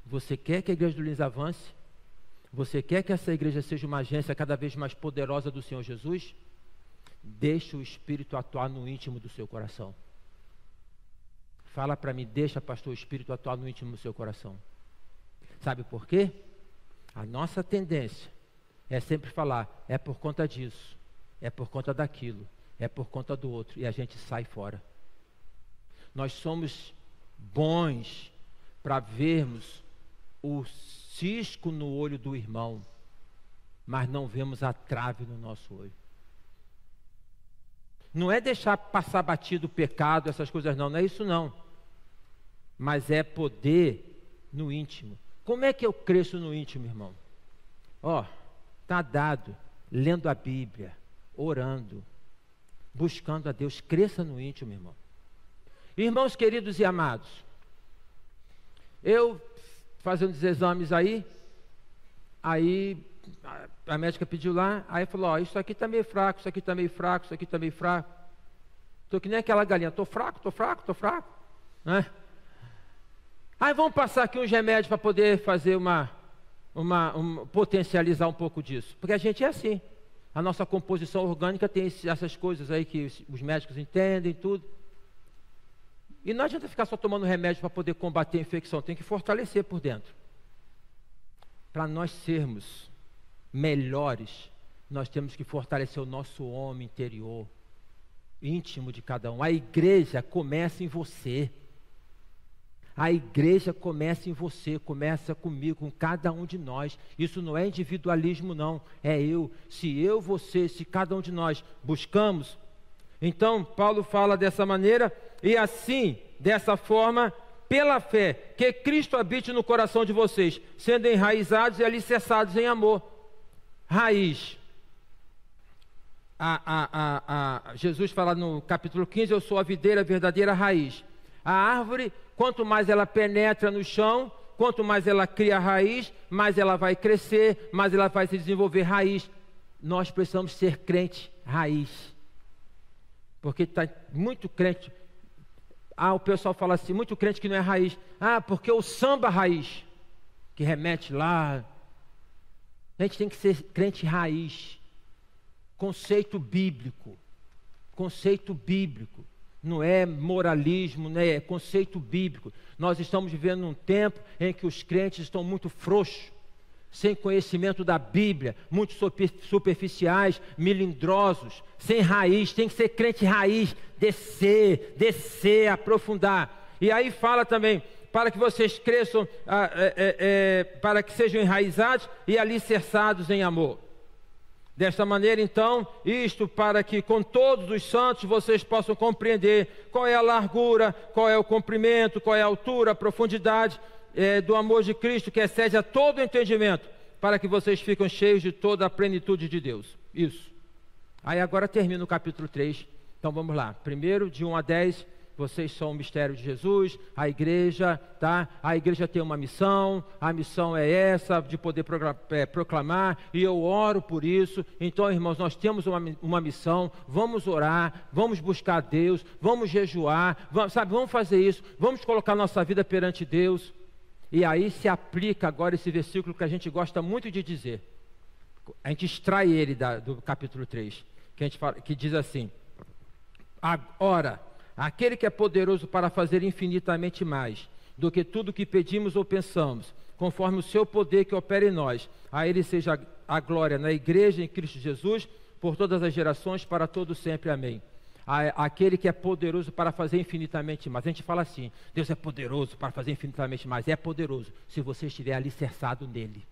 Você quer que a igreja do Lins avance? Você quer que essa igreja seja uma agência cada vez mais poderosa do Senhor Jesus? Deixa o Espírito atuar no íntimo do seu coração. Fala para mim, deixa, pastor, o Espírito atuar no íntimo do seu coração. Sabe por quê? A nossa tendência é sempre falar, é por conta disso, é por conta daquilo, é por conta do outro, e a gente sai fora. Nós somos bons para vermos o cisco no olho do irmão, mas não vemos a trave no nosso olho. Não é deixar passar batido o pecado, essas coisas não é isso não. Mas é poder no íntimo. Como é que eu cresço no íntimo, irmão? Está dado, lendo a Bíblia, orando, buscando a Deus. Cresça no íntimo, irmão. Irmãos queridos e amados, eu fazendo os exames aí a médica pediu lá, aí falou, isso aqui está meio fraco, isso aqui está meio fraco, isso aqui está meio fraco. Estou que nem aquela galinha, estou fraco, né? Aí vamos passar aqui uns remédios para poder fazer potencializar um pouco disso. Porque a gente é assim, a nossa composição orgânica tem essas coisas aí que os médicos entendem, tudo. E não adianta ficar só tomando remédio para poder combater a infecção, tem que fortalecer por dentro. Para nós sermos melhores, nós temos que fortalecer o nosso homem interior, íntimo de cada um. A igreja começa em você. A igreja começa em você, começa comigo, com cada um de nós. Isso não é individualismo não, é eu. Se eu, você, se cada um de nós buscamos Então, Paulo fala dessa maneira, e assim, dessa forma, pela fé, que Cristo habite no coração de vocês, sendo enraizados e alicerçados em amor. Raiz. Jesus fala no capítulo 15, eu sou a videira, a verdadeira raiz. A árvore, quanto mais ela penetra no chão, quanto mais ela cria raiz, mais ela vai crescer, mais ela vai se desenvolver raiz. Nós precisamos ser crente raiz. Porque está muito crente. O pessoal fala assim, muito crente que não é raiz. Porque o samba raiz, que remete lá. A gente tem que ser crente raiz. Conceito bíblico. Conceito bíblico. Não é moralismo, né? É conceito bíblico. Nós estamos vivendo um tempo em que os crentes estão muito frouxos, sem conhecimento da Bíblia, muito superficiais, melindrosos, sem raiz. Tem que ser crente raiz, descer, aprofundar. E aí fala também, para que vocês cresçam, para que sejam enraizados e alicerçados em amor. Desta maneira, então, isto para que com todos os santos vocês possam compreender qual é a largura, qual é o comprimento, qual é a altura, a profundidade do amor de Cristo, que excede a todo entendimento, para que vocês fiquem cheios de toda a plenitude de Deus. Isso. Aí agora termina o capítulo 3. Então vamos lá. Primeiro, de 1 a 10, vocês são o mistério de Jesus, a igreja, tá? A igreja tem uma missão, a missão é essa, de poder proclamar, e eu oro por isso. Então, irmãos, nós temos uma missão, vamos orar, vamos buscar Deus, vamos jejuar, vamos fazer isso, vamos colocar nossa vida perante Deus. E aí se aplica agora esse versículo que a gente gosta muito de dizer. A gente extrai ele do capítulo 3, que diz assim: ora, aquele que é poderoso para fazer infinitamente mais do que tudo que pedimos ou pensamos, conforme o seu poder que opera em nós, a ele seja a glória na igreja em Cristo Jesus, por todas as gerações, para todo sempre. Amém. Aquele que é poderoso para fazer infinitamente mais. A gente fala assim, Deus é poderoso para fazer infinitamente mais. É poderoso se você estiver alicerçado nele,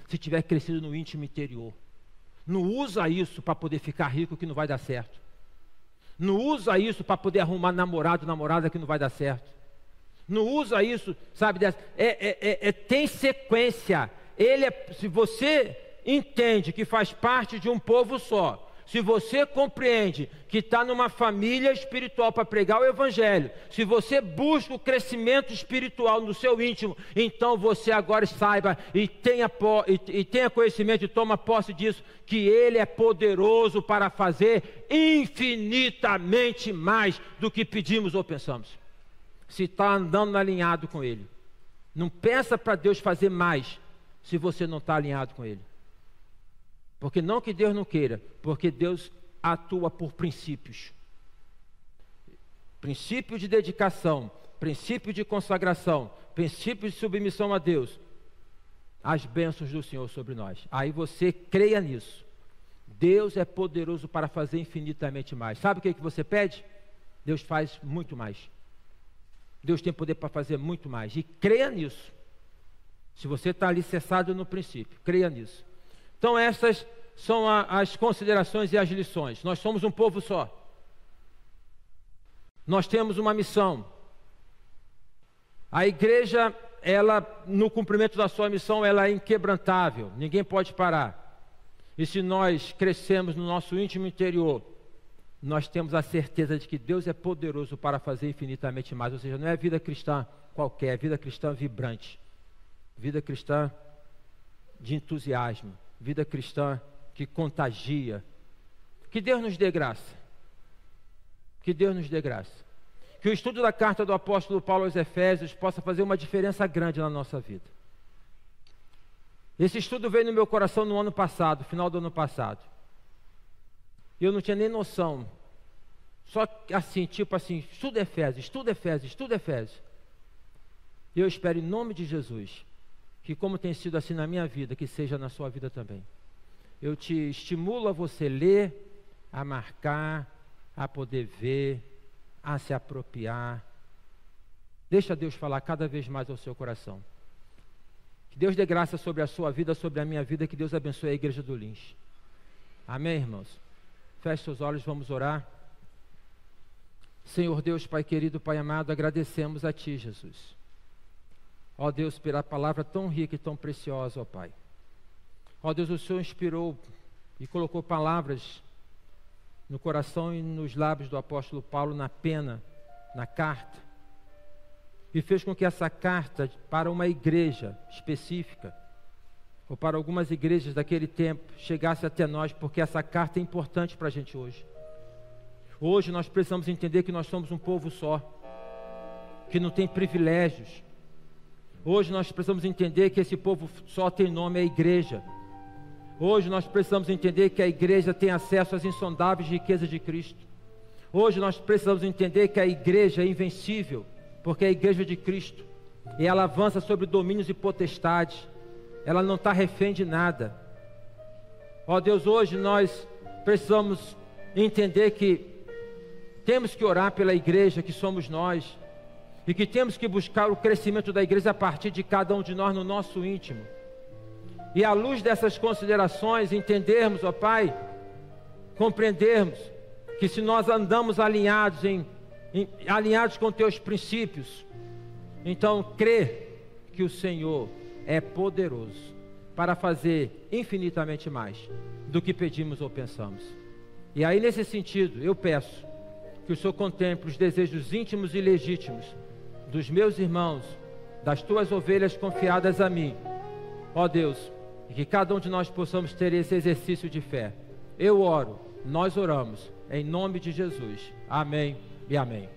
se tiver crescido no íntimo interior. Não usa isso para poder ficar rico, que não vai dar certo. Não usa isso para poder arrumar namorado, namorada, que não vai dar certo. Não usa isso, sabe? Tem sequência. Se você entende que faz parte de um povo só, se você compreende que está numa família espiritual para pregar o Evangelho, se você busca o crescimento espiritual no seu íntimo, então você agora saiba e tenha conhecimento e toma posse disso, que Ele é poderoso para fazer infinitamente mais do que pedimos ou pensamos. Se está andando alinhado com Ele. Não peça para Deus fazer mais se você não está alinhado com Ele. Porque não que Deus não queira, porque Deus atua por princípios. Princípio de dedicação, princípio de consagração, princípio de submissão a Deus. As bênçãos do Senhor sobre nós. Aí você creia nisso. Deus é poderoso para fazer infinitamente mais. Sabe o que você pede? Deus faz muito mais. Deus tem poder para fazer muito mais. E creia nisso. Se você está alicerçado no princípio, creia nisso. Então essas são as considerações e as lições. Nós somos um povo só. Nós temos uma missão. A igreja, ela, no cumprimento da sua missão, ela é inquebrantável. Ninguém pode parar. E se nós crescemos no nosso íntimo interior, nós temos a certeza de que Deus é poderoso para fazer infinitamente mais. Ou seja, não é vida cristã qualquer, é vida cristã vibrante. Vida cristã de entusiasmo. Vida cristã que contagia. Que Deus nos dê graça. Que Deus nos dê graça. Que o estudo da carta do apóstolo Paulo aos Efésios possa fazer uma diferença grande na nossa vida. Esse estudo veio no meu coração no ano passado, final do ano passado. Eu não tinha nem noção. Só assim, tipo assim, estuda Efésios, estuda Efésios, estuda Efésios. E eu espero em nome de Jesus, que como tem sido assim na minha vida, que seja na sua vida também. Eu te estimulo a você ler, a marcar, a poder ver, a se apropriar. Deixa Deus falar cada vez mais ao seu coração. Que Deus dê graça sobre a sua vida, sobre a minha vida, que Deus abençoe a igreja do Lins. Amém, irmãos? Feche seus olhos, vamos orar. Senhor Deus, Pai querido, Pai amado, agradecemos a Ti, Jesus. Ó Deus, pela palavra tão rica e tão preciosa, ó Pai. Ó Deus, o Senhor inspirou e colocou palavras no coração e nos lábios do apóstolo Paulo, na pena, na carta, e fez com que essa carta para uma igreja específica, ou para algumas igrejas daquele tempo, chegasse até nós, porque essa carta é importante para a gente hoje. Hoje nós precisamos entender que nós somos um povo só, que não tem privilégios. Hoje nós precisamos entender que esse povo só tem nome, é a igreja. Hoje nós precisamos entender que a igreja tem acesso às insondáveis riquezas de Cristo. Hoje nós precisamos entender que a igreja é invencível, porque é a igreja de Cristo, e ela avança sobre domínios e potestades, ela não está refém de nada. Ó Deus, hoje nós precisamos entender que temos que orar pela igreja que somos nós, e que temos que buscar o crescimento da igreja a partir de cada um de nós no nosso íntimo. E à luz dessas considerações, entendermos, ó Pai, compreendermos que se nós andamos alinhados alinhados com Teus princípios, então crê que o Senhor é poderoso para fazer infinitamente mais do que pedimos ou pensamos. E aí, nesse sentido, eu peço que o Senhor contemple os desejos íntimos e legítimos dos meus irmãos, das Tuas ovelhas confiadas a mim, ó Deus, e que cada um de nós possamos ter esse exercício de fé. Eu oro, nós oramos, em nome de Jesus. Amém e amém.